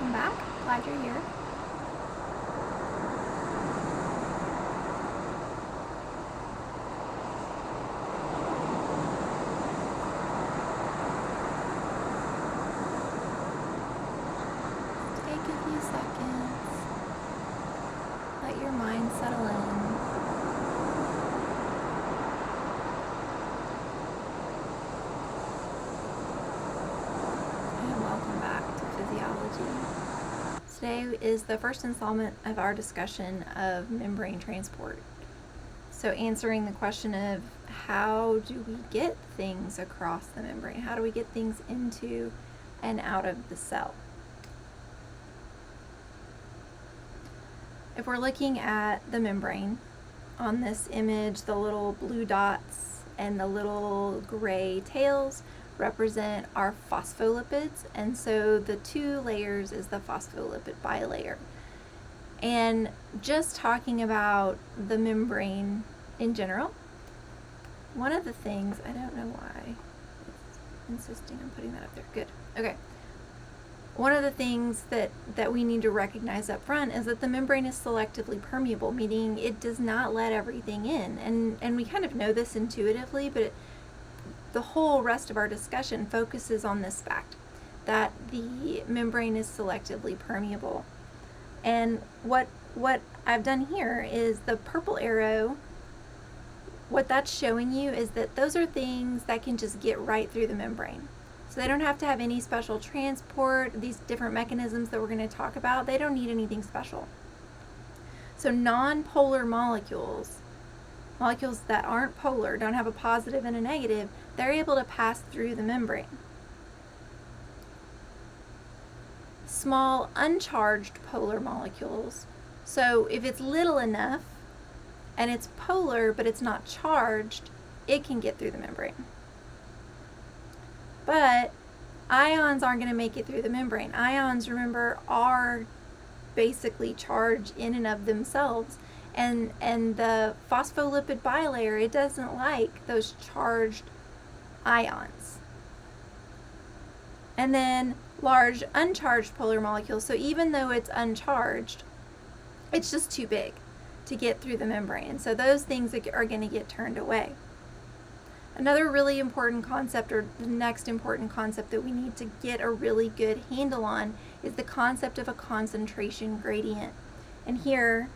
welcome back. Glad you're here. Take a few seconds. Let your mind settle in. And welcome back to physiology. Today is the first installment of our discussion of membrane transport. So answering the question of how do we get things across the membrane? How do we get things into and out of the cell? If we're looking at the membrane on this image, the little blue dots and the little gray tails represent our phospholipids, and so the two layers is the phospholipid bilayer. And just talking about the membrane in general, one of the things, I don't know why it's insisting on putting that up there. Good. Okay. One of the things that we need to recognize up front is that the membrane is selectively permeable, meaning it does not let everything in. And we kind of know this intuitively, but the whole rest of our discussion focuses on this fact, that the membrane is selectively permeable. And what I've done here is the purple arrow, what that's showing you is that those are things that can just get right through the membrane. So they don't have to have any special transport. These different mechanisms that we're going to talk about, they don't need anything special. So non-polar molecules that aren't polar, don't have a positive and a negative, they're able to pass through the membrane. Small uncharged polar molecules, so if it's little enough and it's polar but it's not charged, it can get through the membrane. But ions aren't going to make it through the membrane. Ions, remember, are basically charged in and of themselves. And the phospholipid bilayer, it doesn't like those charged ions. And then large uncharged polar molecules, so even though it's uncharged, it's just too big to get through the membrane. So those things are going to get turned away. Another really important concept, or the next important concept that we need to get a really good handle on, is the concept of a concentration gradient. And here,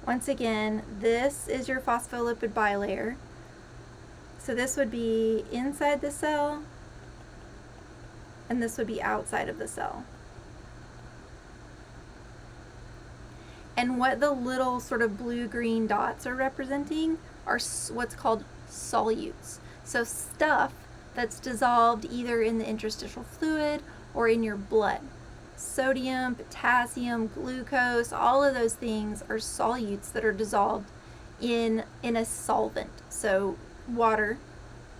once again, this is your phospholipid bilayer. So this would be inside the cell, and this would be outside of the cell. And what the little sort of blue-green dots are representing are what's called solutes. So stuff that's dissolved either in the interstitial fluid or in your blood. Sodium, potassium, glucose, all of those things are solutes that are dissolved in a solvent. So water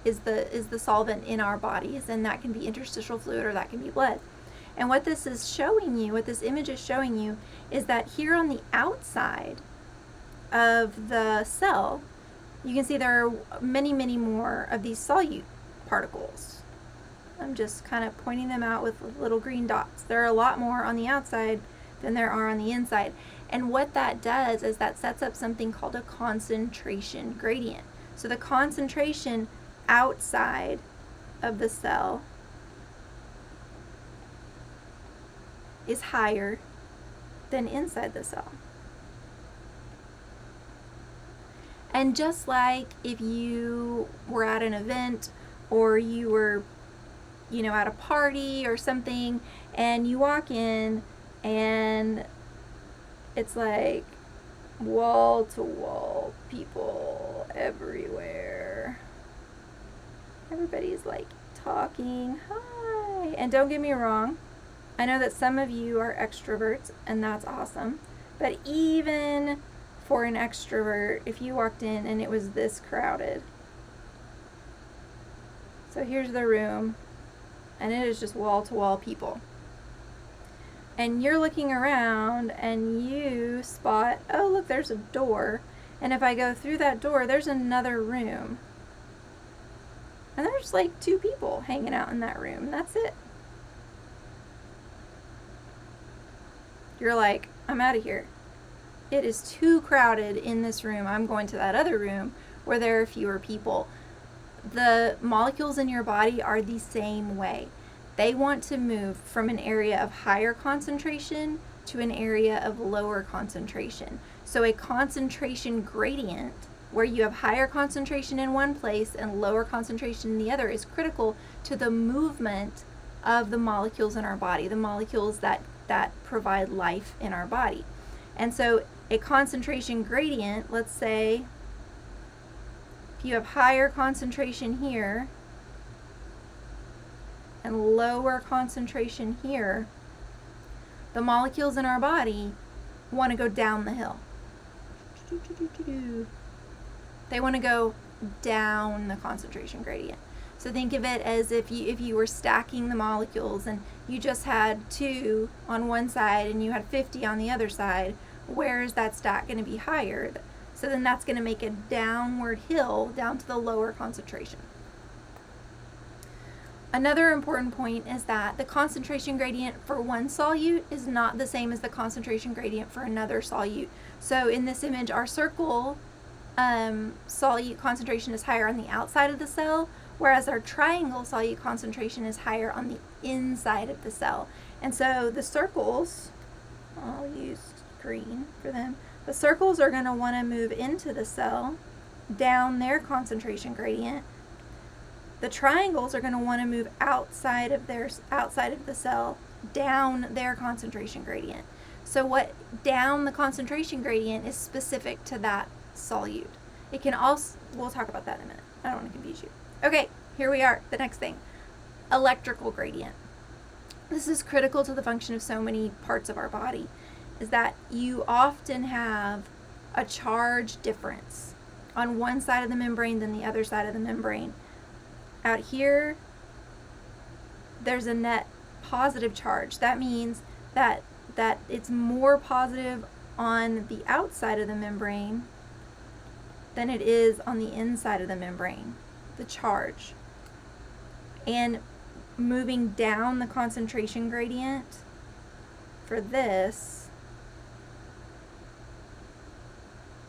is the solvent in our bodies, and that can be interstitial fluid or that can be blood. And what this is showing you, what this image is showing you, is that here on the outside of the cell, you can see there are many, many more of these solute particles. I'm just kind of pointing them out with little green dots. There are a lot more on the outside than there are on the inside. And what that does is that sets up something called a concentration gradient. So the concentration outside of the cell is higher than inside the cell. And just like if you were at an event or you were at a party or something, and you walk in and it's like wall to wall people everywhere. Everybody's like talking, hi. And don't get me wrong, I know that some of you are extroverts, and that's awesome. But even for an extrovert, if you walked in and it was this crowded. So here's the room, and it is just wall-to-wall people. And you're looking around and you spot, oh look, there's a door. And if I go through that door, there's another room. And there's like 2 people hanging out in that room, and that's it. you're like, I'm out of here. It is too crowded in this room. I'm going to that other room where there are fewer people. The molecules in your body are the same way. They want to move from an area of higher concentration to an area of lower concentration. So a concentration gradient where you have higher concentration in one place and lower concentration in the other is critical to the movement of the molecules in our body, the molecules that provide life in our body. And so a concentration gradient, let's say if you have higher concentration here and lower concentration here, the molecules in our body want to go down the hill. They want to go down the concentration gradient. So think of it as if you were stacking the molecules and you just had 2 on one side and you had 50 on the other side. Where is that stack going to be higher? So then that's going to make a downward hill down to the lower concentration. Another important point is that the concentration gradient for one solute is not the same as the concentration gradient for another solute. So in this image, our circle solute concentration is higher on the outside of the cell, whereas our triangle solute concentration is higher on the inside of the cell. And so the circles, I'll use green for them, the circles are going to want to move into the cell down their concentration gradient. The triangles are going to want to move outside of the cell down their concentration gradient. So what down the concentration gradient is specific to that solute. It can also, we'll talk about that in a minute. I don't want to confuse you. Okay, here we are. The next thing, electrical gradient. This is critical to the function of so many parts of our body, is that you often have a charge difference on one side of the membrane than the other side of the membrane. Out here, there's a net positive charge. That means that it's more positive on the outside of the membrane than it is on the inside of the membrane, the charge. And moving down the concentration gradient for this,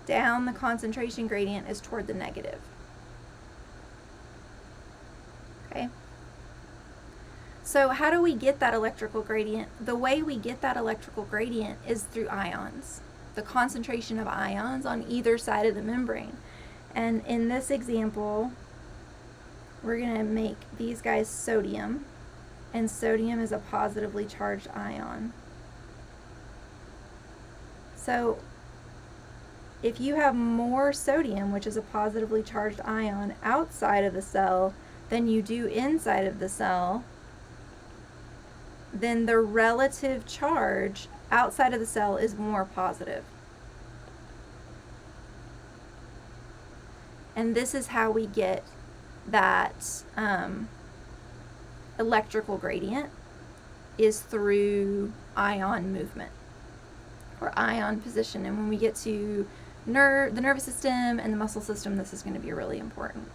down the concentration gradient is toward the negative. Okay. So how do we get that electrical gradient? The way we get that electrical gradient is through ions, the concentration of ions on either side of the membrane. And in this example, we're going to make these guys sodium, and sodium is a positively charged ion. So if you have more sodium, which is a positively charged ion, outside of the cell than you do inside of the cell, then the relative charge outside of the cell is more positive. And this is how we get that electrical gradient, is through ion movement or ion position. And when we get to the nervous system and the muscle system, this is going to be really important.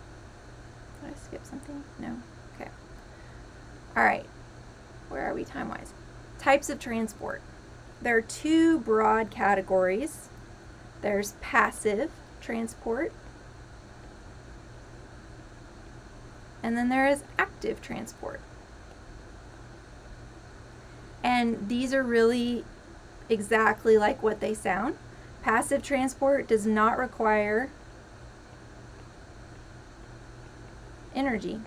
Did I skip something? No? Okay. All right. Where are we time-wise? Types of transport. There are 2 broad categories. There's passive transport, and then there is active transport. And these are really exactly like what they sound. Passive transport does not require energy,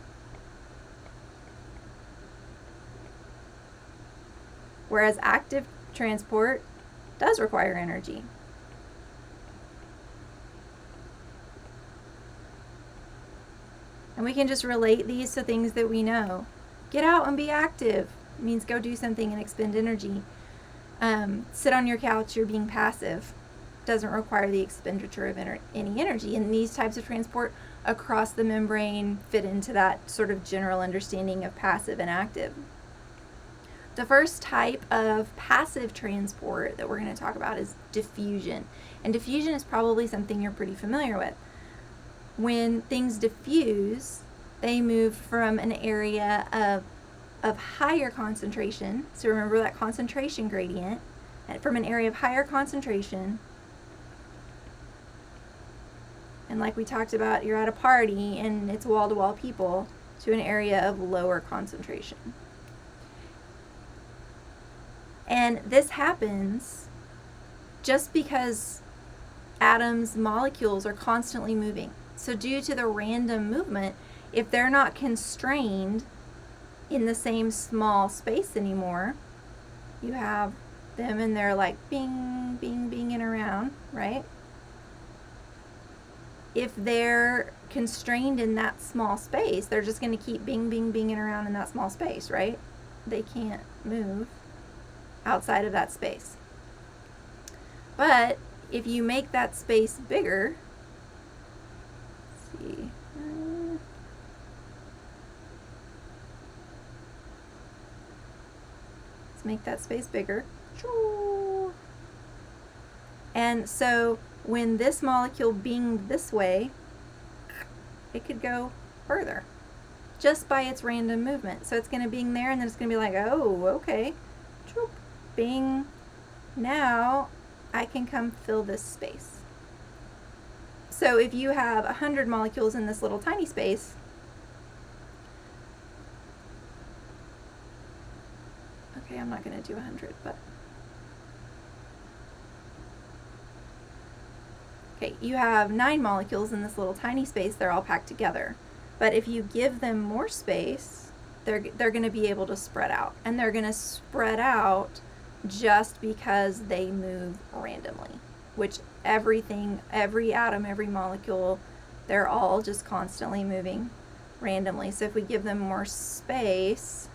whereas active transport does require energy. And we can just relate these to things that we know. Get out and be active means go do something and expend energy. Sit on your couch, you're being passive. Doesn't require the expenditure of any energy. And these types of transport across the membrane fit into that sort of general understanding of passive and active. The first type of passive transport that we're going to talk about is diffusion. And diffusion is probably something you're pretty familiar with. When things diffuse, they move from an area of higher concentration. So remember that concentration gradient. from an area of higher concentration. And like we talked about, you're at a party and it's wall-to-wall people, to an area of lower concentration. And this happens just because atoms, molecules are constantly moving. So due to the random movement, if they're not constrained in the same small space anymore, you have them and they're like bing, bing, binging around, right? If they're constrained in that small space, they're just going to keep bing, bing, binging around in that small space, right? They can't move outside of that space. But if you make that space bigger, let's see, let's make that space bigger. And so when this molecule binged this way, it could go further just by its random movement. So it's going to bing there, and then it's going to be like, oh, okay, bing, now I can come fill this space. So if you have 100 molecules in this little tiny space, okay, I'm not going to do 100, but okay, you have 9 molecules in this little tiny space. They're all packed together. But if you give them more space, they're going to be able to spread out. And they're going to spread out just because they move randomly, which everything, every atom, every molecule, they're all just constantly moving randomly. So if we give them more space,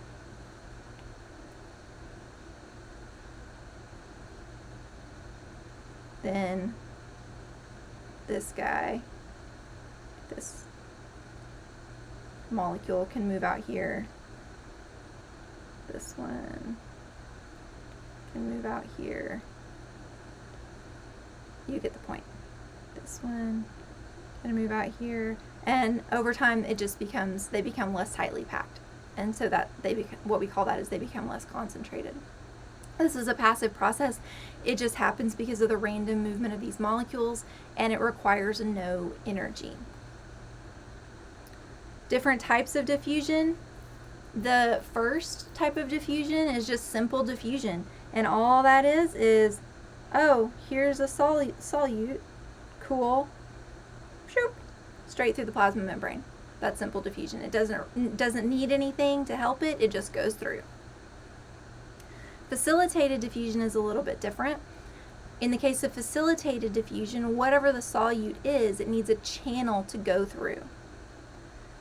then this guy, this molecule can move out here. This one can move out here. You get the point. This one can move out here. And over time, it just becomes, they become less tightly packed. And so that they become, what we call that is they become less concentrated. This is a passive process. It just happens because of the random movement of these molecules, and it requires no energy. Different types of diffusion. The first type of diffusion is just simple diffusion, and all that is, oh, here's a solute, cool, shoop, straight through the plasma membrane. That's simple diffusion. It doesn't need anything to help it, it just goes through. Facilitated diffusion is a little bit different. In the case of facilitated diffusion, whatever the solute is, it needs a channel to go through.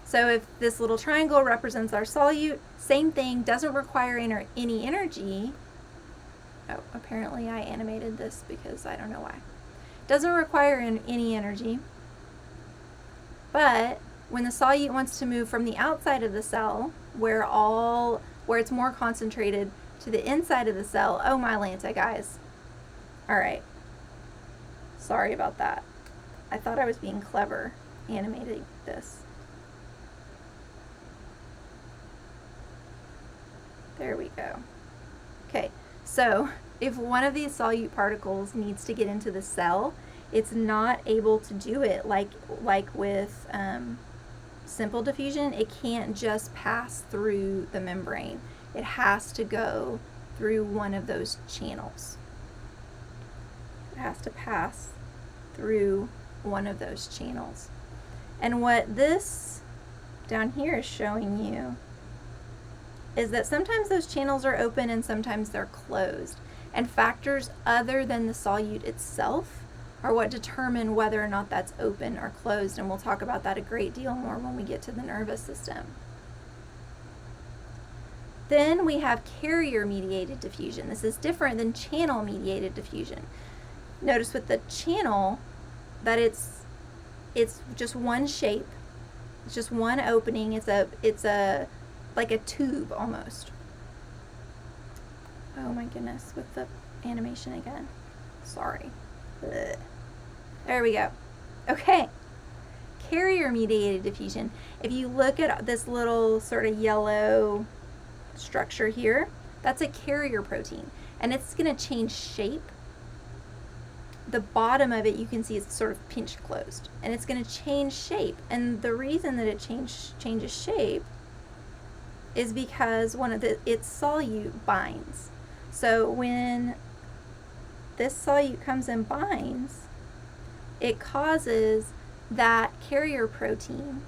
So if this little triangle represents our solute, same thing, doesn't require any energy. Oh, apparently I animated this because I don't know why. Doesn't require any energy, but when the solute wants to move from the outside of the cell, where it's more concentrated, to the inside of the cell, oh my Lanta, guys. All right, sorry about that. I thought I was being clever animating this. There we go. Okay, so if one of these solute particles needs to get into the cell, it's not able to do it like with simple diffusion. It can't just pass through the membrane. It has to go through one of those channels. It has to pass through one of those channels. And what this down here is showing you is that sometimes those channels are open and sometimes they're closed. And factors other than the solute itself are what determine whether or not that's open or closed. And we'll talk about that a great deal more when we get to the nervous system. Then we have carrier-mediated diffusion. This is different than channel-mediated diffusion. Notice with the channel that it's just one shape. It's just one opening. It's a like a tube almost. Oh my goodness, with the animation again. Sorry. Ugh. There we go. Okay. Carrier-mediated diffusion. If you look at this little sort of yellow structure here, that's a carrier protein. and it's going to change shape. The bottom of it, you can see, is sort of pinch closed, and it's going to change shape. And the reason that it changes shape is because its solute binds. So when this solute comes and binds, it causes that carrier protein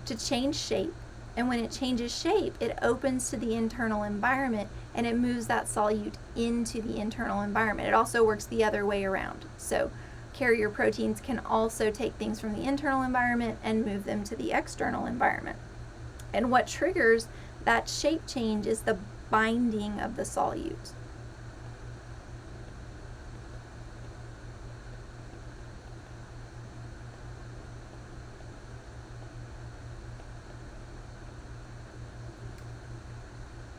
to change shape. And when it changes shape, it opens to the internal environment and it moves that solute into the internal environment. It also works the other way around. So carrier proteins can also take things from the internal environment and move them to the external environment. And what triggers that shape change is the binding of the solute.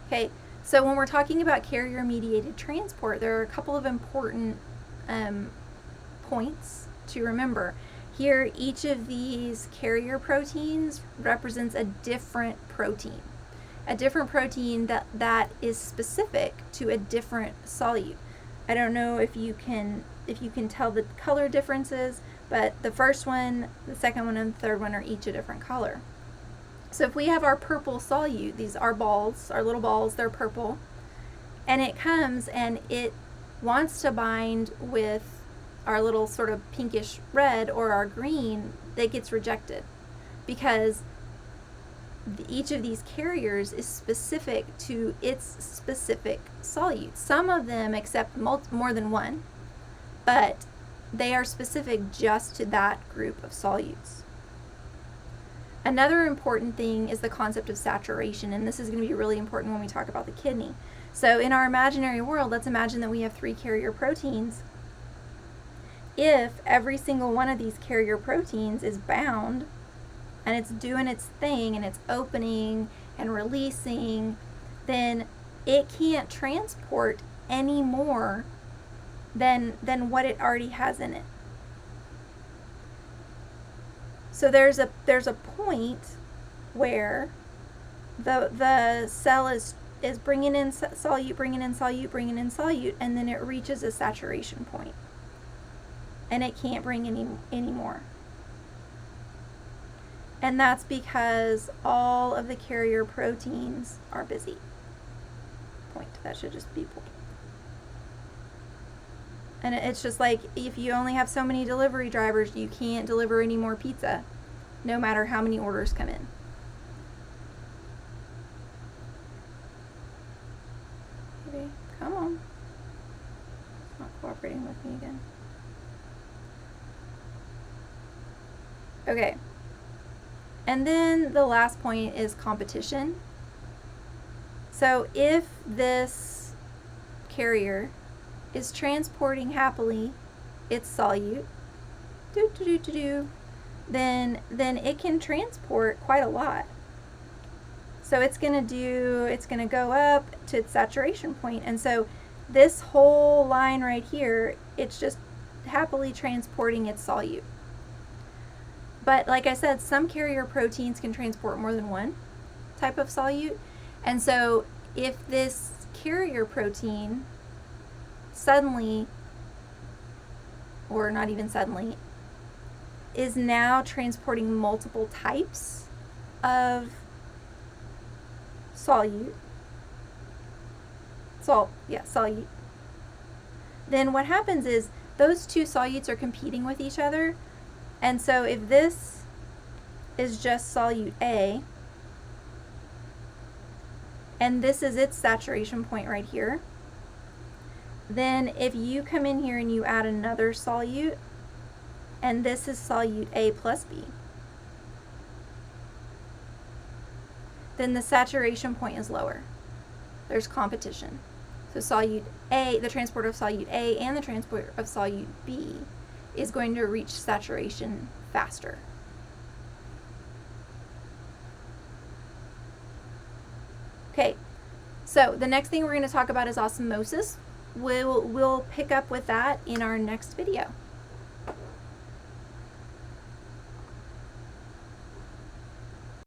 Okay, so when we're talking about carrier-mediated transport, there are a couple of important points to remember. Here, each of these carrier proteins represents a different protein that is specific to a different solute. I don't know if you can tell the color differences, but the first one, the second one, and the third one are each a different color. So if we have our purple solute, these are balls, our little balls, they're purple, and it comes and it wants to bind with our little sort of pinkish red or our green, that gets rejected because each of these carriers is specific to its specific solute. Some of them accept more than one, but they are specific just to that group of solutes. Another important thing is the concept of saturation, and this is going to be really important when we talk about the kidney. So in our imaginary world, let's imagine that we have 3 carrier proteins. If every single one of these carrier proteins is bound and it's doing its thing and it's opening and releasing, then it can't transport any more than what it already has in it. So there's a point where the cell is bringing in solute, bringing in solute, bringing in solute, and then it reaches a saturation point, and it can't bring any more. And that's because all of the carrier proteins are busy. Point. That should just be point. And it's just like, if you only have so many delivery drivers, you can't deliver any more pizza, no matter how many orders come in. Okay, come on. It's not cooperating with me again. Okay. And then the last point is competition. So if this carrier is transporting happily its solute, then it can transport quite a lot. So it's going to go up to its saturation point. And so this whole line right here, it's just happily transporting its solute. But like I said, some carrier proteins can transport more than one type of solute. And so if this carrier protein suddenly, or not even suddenly, is now transporting multiple types of solute, then what happens is those two solutes are competing with each other. And so if this is just solute A, and this is its saturation point right here, then if you come in here and you add another solute, and this is solute A plus B, then the saturation point is lower. There's competition. So solute A, the transport of solute A and the transport of solute B is going to reach saturation faster. Okay, so the next thing we're going to talk about is osmosis. We'll pick up with that in our next video.